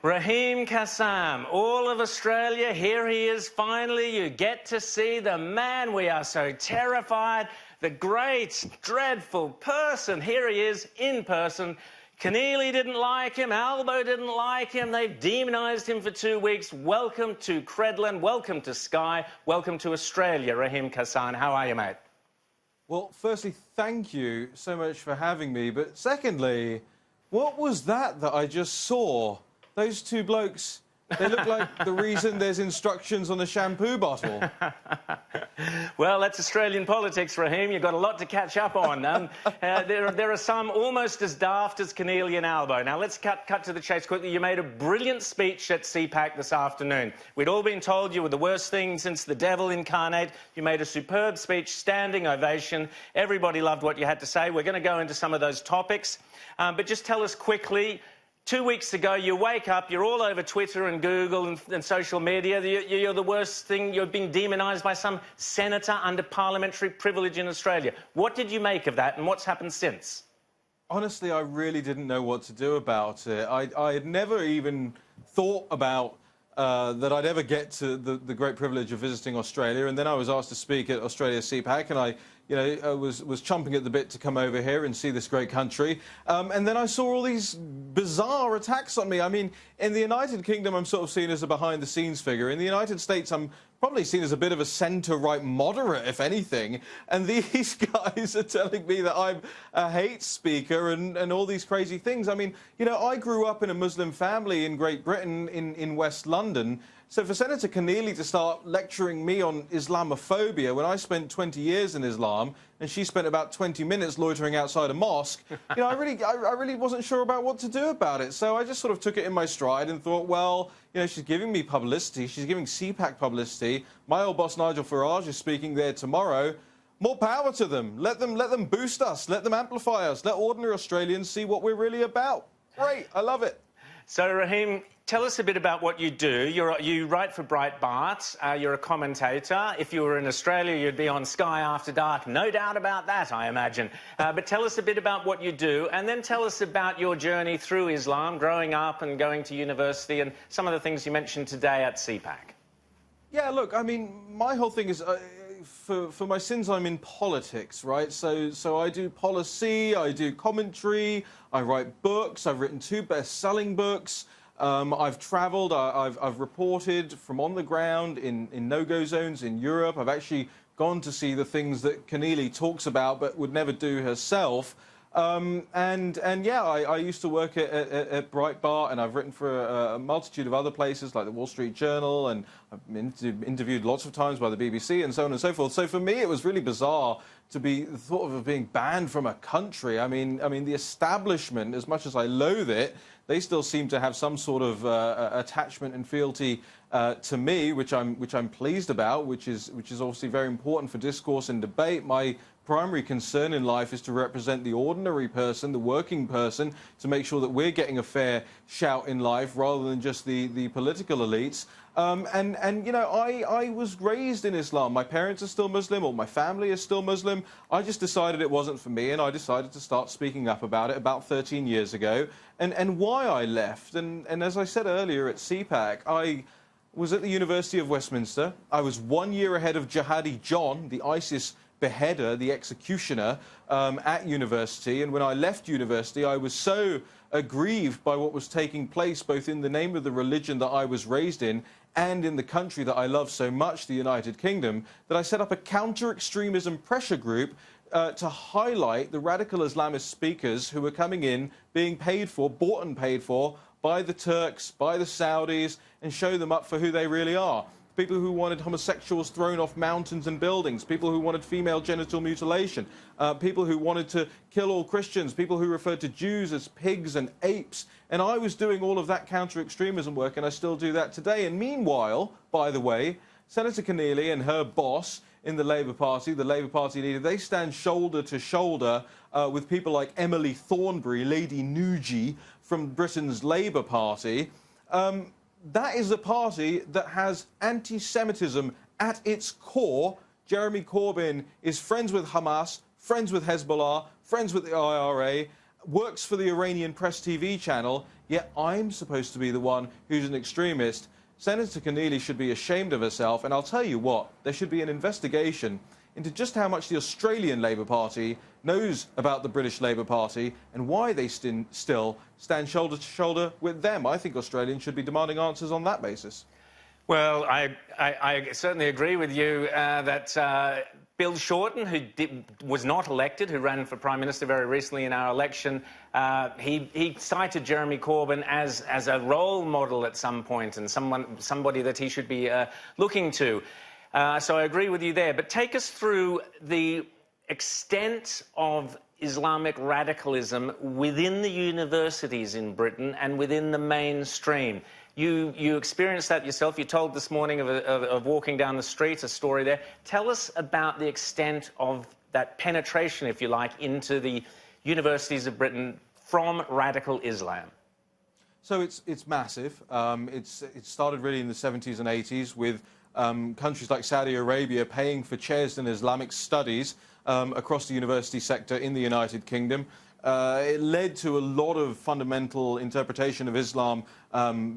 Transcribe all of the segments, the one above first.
Raheem Kassam, all of Australia, here he is finally. You get to see the man we are so terrified, the great, dreadful person. Here he is in person. Keneally didn't like him, Albo didn't like him, they've demonised him for 2 weeks. Welcome to Credlin, welcome to Sky, welcome to Australia, Raheem Kassam. How are you, mate? Well, firstly, thank you so much for having me, but secondly, what was that I just saw? Those two blokes, they look like the reason there's instructions on the shampoo bottle. Well, that's Australian politics, Raheem. You've got a lot to catch up on. There are some almost as daft as Keneally and Albo. Now, let's cut to the chase quickly. You made a brilliant speech at CPAC this afternoon. We'd all been told you were the worst thing since the devil incarnate. You made a superb speech, standing ovation. Everybody loved what you had to say. We're going to go into some of those topics. But just tell us quickly, 2 weeks ago, you wake up, you're all over Twitter and Google and social media. You're the worst thing. You've been demonised by some senator under parliamentary privilege in Australia. What did you make of that, and what's happened since? Honestly, I really didn't know what to do about it. I had never even thought about that I'd ever get to the great privilege of visiting Australia, and then I was asked to speak at Australia CPAC, and I was chomping at the bit to come over here and see this great country. And then I saw all these bizarre attacks on me. I mean, in the United Kingdom, I'm sort of seen as a behind-the-scenes figure. In the United States, I'm probably seen as a bit of a centre-right moderate, if anything. And these guys are telling me that I'm a hate speaker and all these crazy things. I mean, I grew up in a Muslim family in Great Britain, in West London. So for Senator Keneally to start lecturing me on Islamophobia when I spent 20 years in Islam and she spent about 20 minutes loitering outside a mosque, I really wasn't sure about what to do about it. So I just sort of took it in my stride and thought, well, she's giving me publicity. She's giving CPAC publicity. My old boss, Nigel Farage, is speaking there tomorrow. More power to them. Let them boost us. Let them amplify us. Let ordinary Australians see what we're really about. Great. I love it. So, Raheem, tell us a bit about what you do. You write for Breitbart. You're a commentator. If you were in Australia, you'd be on Sky After Dark. No doubt about that, I imagine. But tell us a bit about what you do, and then tell us about your journey through Islam, growing up and going to university, and some of the things you mentioned today at CPAC. Yeah, look, I mean, my whole thing is... For my sins, I'm in politics, right? So I do policy, I do commentary, I write books. I've written 2 best-selling books. I've travelled, I've reported from on the ground in no-go zones in Europe. I've actually gone to see the things that Keneally talks about but would never do herself. And yeah, I used to work at Breitbart, and I've written for a multitude of other places like the Wall Street Journal, and I've been interviewed lots of times by the BBC and so on and so forth. So for me, it was really bizarre to be thought of being banned from a country. I mean, the establishment, as much as I loathe it, they still seem to have some sort of attachment and fealty to me, which I'm pleased about, which is obviously very important for discourse and debate. My primary concern in life is to represent the ordinary person, the working person, to make sure that we're getting a fair shout in life rather than just the political elites. I was raised in Islam. My parents are still Muslim, or my family is still Muslim. I just decided it wasn't for me, and I decided to start speaking up about it about 13 years ago. And why I left, and as I said earlier at CPAC, I was at the University of Westminster. I was 1 year ahead of Jihadi John, the ISIS beheader, the executioner, at university. And when I left university, I was so aggrieved by what was taking place, both in the name of the religion that I was raised in and in the country that I love so much, the United Kingdom, that I set up a counter-extremism pressure group to highlight the radical Islamist speakers who were coming in, being paid for, bought and paid for, by the Turks, by the Saudis, and show them up for who they really are. People who wanted homosexuals thrown off mountains and buildings, people who wanted female genital mutilation, people who wanted to kill all Christians, people who referred to Jews as pigs and apes. And I was doing all of that counter-extremism work, and I still do that today. And meanwhile, by the way, Senator Keneally and her boss in the Labour Party, the Labour Party leader, they stand shoulder to shoulder with people like Emily Thornberry, Lady Nuji, from Britain's Labour Party. That is a party that has anti-Semitism at its core. Jeremy Corbyn is friends with Hamas, friends with Hezbollah, friends with the IRA, works for the Iranian Press TV channel. yet I'm supposed to be the one who's an extremist. Senator Keneally should be ashamed of herself, and I'll tell you what, there should be an investigation into just how much the Australian Labour Party knows about the British Labour Party and why they still stand shoulder to shoulder with them. I think Australians should be demanding answers on that basis. Well, I certainly agree with you that Bill Shorten, who was not elected, who ran for Prime Minister very recently in our election, he cited Jeremy Corbyn as a role model at some point and somebody that he should be looking to. So I agree with you there. But take us through the extent of Islamic radicalism within the universities in Britain and within the mainstream. You experienced that yourself. You told this morning of walking down the street, a story there. Tell us about the extent of that penetration, if you like, into the universities of Britain from radical Islam. So it's massive. It started really in the 70s and 80s with countries like Saudi Arabia paying for chairs in Islamic studies across the university sector in the United Kingdom. It led to a lot of fundamental interpretation of Islam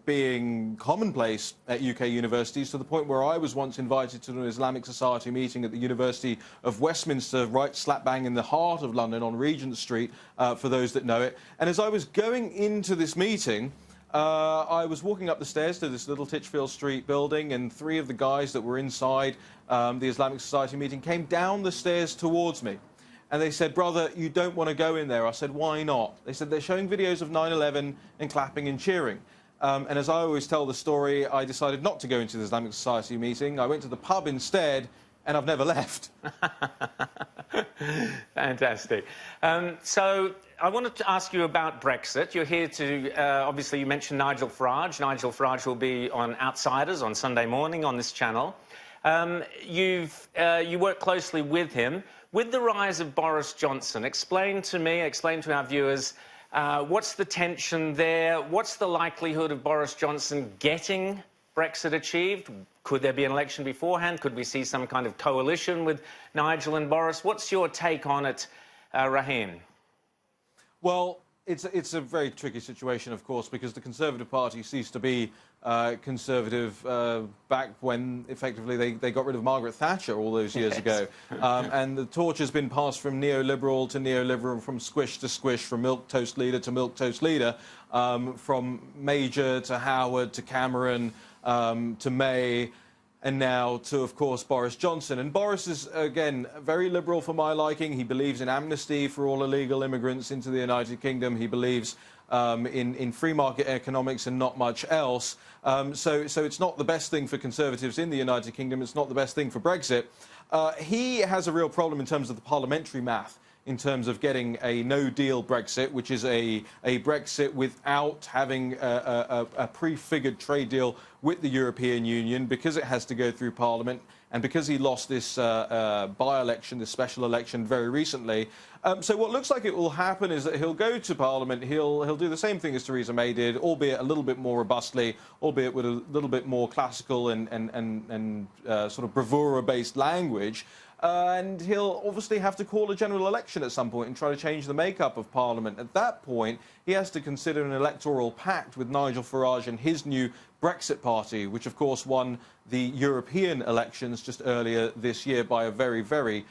being commonplace at UK universities, to the point where I was once invited to an Islamic Society meeting at the University of Westminster, right slap bang in the heart of London on Regent Street, for those that know it. And as I was going into this meeting, I was walking up the stairs to this little Titchfield Street building, and three of the guys that were inside the Islamic Society meeting came down the stairs towards me. And they said, "Brother, you don't want to go in there." I said, "Why not?" They said, "They're showing videos of 9/11 and clapping and cheering." And as I always tell the story, I decided not to go into the Islamic Society meeting. I went to the pub instead, and I've never left. Fantastic. So I wanted to ask you about Brexit. You're here to, obviously, you mentioned Nigel Farage. Nigel Farage will be on Outsiders on Sunday morning on this channel. You work closely with him. With the rise of Boris Johnson, explain to our viewers, what's the tension there? What's the likelihood of Boris Johnson getting Brexit achieved? Could there be an election beforehand? Could we see some kind of coalition with Nigel and Boris? What's your take on it, Raheem? Well, it's a very tricky situation, of course, because the Conservative Party ceased to be Conservative back when, effectively, they got rid of Margaret Thatcher all those years ago. And the torch has been passed from neoliberal to neoliberal, from squish to squish, from milquetoast leader to milquetoast leader, from Major to Howard to Cameron to May, and now to, of course, Boris Johnson. And Boris is, again, very liberal for my liking. He believes in amnesty for all illegal immigrants into the United Kingdom. He believes in free market economics and not much else. So it's not the best thing for Conservatives in the United Kingdom. It's not the best thing for Brexit. He has a real problem in terms of the parliamentary math, in terms of getting a no-deal Brexit, which is a Brexit without having a prefigured trade deal with the European Union, because it has to go through Parliament, and because he lost this by-election, this special election very recently. So what looks like it will happen is that he'll go to Parliament, he'll do the same thing as Theresa May did, albeit a little bit more robustly, albeit with a little bit more classical and sort of bravura-based language. And he'll obviously have to call a general election at some point and try to change the makeup of Parliament. At that point, he has to consider an electoral pact with Nigel Farage and his new Brexit party, which, of course, won the European elections just earlier this year by a very, very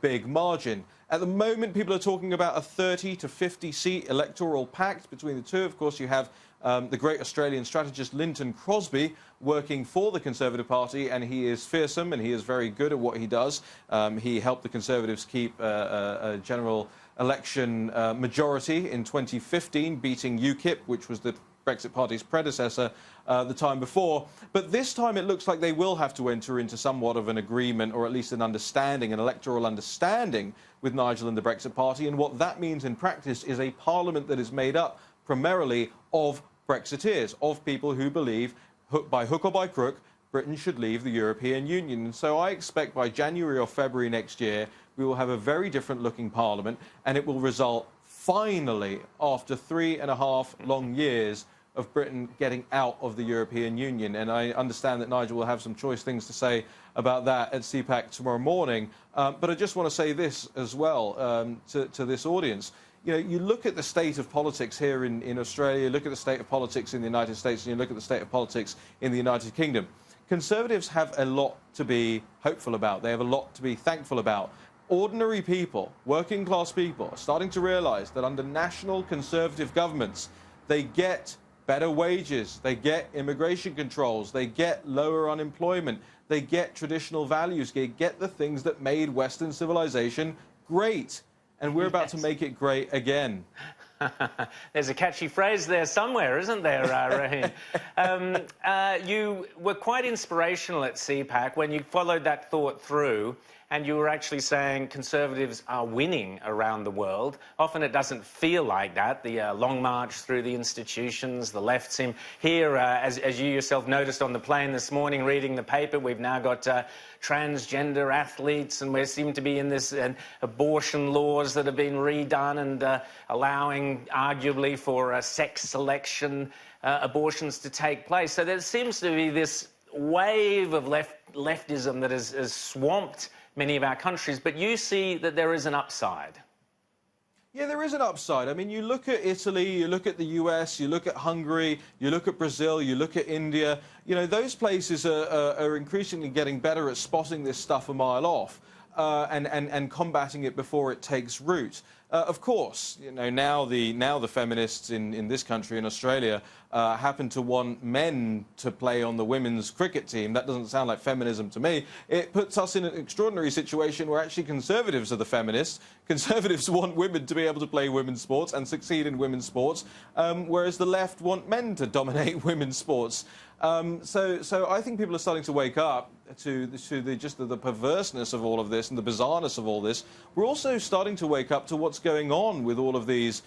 big margin. At the moment, people are talking about a 30 to 50-seat electoral pact between the two. Of course, you have the great Australian strategist Lynton Crosby working for the Conservative Party, and he is fearsome and he is very good at what he does. He helped the Conservatives keep a general election majority in 2015, beating UKIP, which was the Brexit Party's predecessor the time before. But this time it looks like they will have to enter into somewhat of an agreement, or at least an understanding, an electoral understanding with Nigel and the Brexit Party. And what that means in practice is a parliament that is made up primarily of Brexiteers, of people who believe, by hook or by crook, Britain should leave the European Union. And so I expect by January or February next year, we will have a very different looking parliament, and it will result finally, after 3.5 long years, of Britain getting out of the European Union. And I understand that Nigel will have some choice things to say about that at CPAC tomorrow morning. But I just want to say this as well to this audience. you know, you look at the state of politics here in Australia, look at the state of politics in the United States, and you look at the state of politics in the United Kingdom. Conservatives have a lot to be hopeful about. They have a lot to be thankful about. Ordinary people, working class people, are starting to realise that under national conservative governments, they get better wages, they get immigration controls, they get lower unemployment, they get traditional values, they get the things that made Western civilization great. And we're about to make it great again. There's a catchy phrase there somewhere, isn't there, Raheem? You were quite inspirational at CPAC when you followed that thought through, and you were actually saying Conservatives are winning around the world. Often it doesn't feel like that. The long march through the institutions, the left seem... Here, as you yourself noticed on the plane this morning reading the paper, we've now got transgender athletes, and we seem to be in this abortion laws that have been redone and allowing, arguably, for sex selection abortions to take place. So there seems to be this wave of leftism that has swamped many of our countries, but you see that there is an upside. Yeah, there is an upside. I mean, you look at Italy, you look at the US, you look at Hungary, you look at Brazil, you look at India. You know, those places are increasingly getting better at spotting this stuff a mile off and combating it before it takes root. Of course, you know, now the feminists in this country, in Australia, happen to want men to play on the women's cricket team. That doesn't sound like feminism to me. It puts us in an extraordinary situation where actually Conservatives are the feminists. Conservatives want women to be able to play women's sports and succeed in women's sports, whereas the left want men to dominate women's sports. So I think people are starting to wake up to the perverseness of all of this and the bizarreness of all this. We're also starting to wake up to what's going on with all of these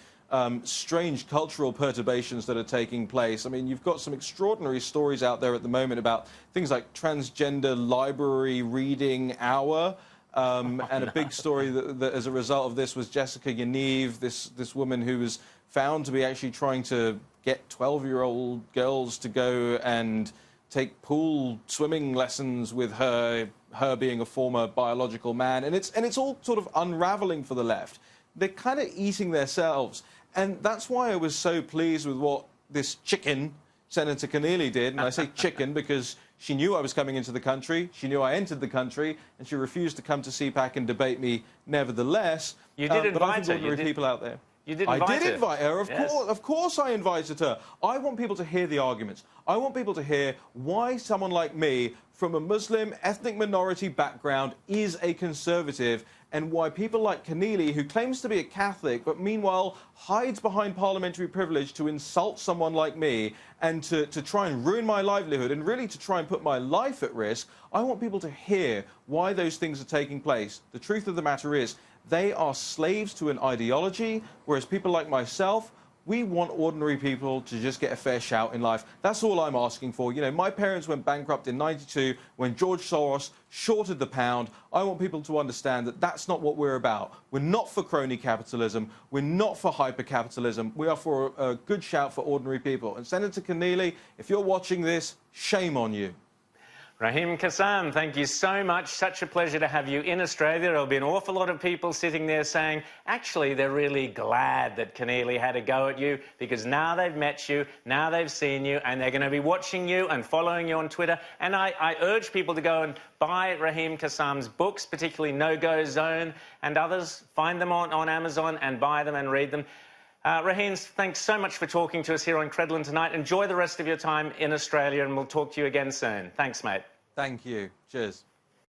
strange cultural perturbations that are taking place. I mean, you've got some extraordinary stories out there at the moment about things like transgender library reading hour. And a big story that as a result of this was Jessica Yaniv, this woman who was found to be actually trying to get 12-year-old girls to go and take pool swimming lessons with her being a former biological man. And it's all sort of unraveling for the left. They're kind of eating themselves. And that's why I was so pleased with what this chicken, Senator Keneally, did. And I say chicken because she knew I was coming into the country, she knew I entered the country, and she refused to come to CPAC and debate me nevertheless. You did invite her. But I think ordinary people out there... You did invite her. I did invite her, Yes. Of course I invited her. I want people to hear the arguments. I want people to hear why someone like me, from a Muslim ethnic minority background, is a conservative, and why people like Keneally, who claims to be a Catholic, but meanwhile hides behind parliamentary privilege to insult someone like me and to try and ruin my livelihood and really to try and put my life at risk. I want people to hear why those things are taking place. The truth of the matter is, they are slaves to an ideology, whereas people like myself, we want ordinary people to just get a fair shout in life. That's all I'm asking for. You know, my parents went bankrupt in '92 when George Soros shorted the pound. I want people to understand that that's not what we're about. We're not for crony capitalism. We're not for hyper-capitalism. We are for a good shout for ordinary people. And Senator Keneally, if you're watching this, shame on you. Raheem Kassam, thank you so much. Such a pleasure to have you in Australia. There'll be an awful lot of people sitting there saying, actually, they're really glad that Keneally had a go at you because now they've met you, now they've seen you, and they're going to be watching you and following you on Twitter. And I urge people to go and buy Raheem Kassam's books, particularly No-Go Zone and others. Find them on Amazon and buy them and read them. Raheem, thanks so much for talking to us here on Credlin tonight. Enjoy the rest of your time in Australia, and we'll talk to you again soon. Thanks, mate. Thank you. Cheers.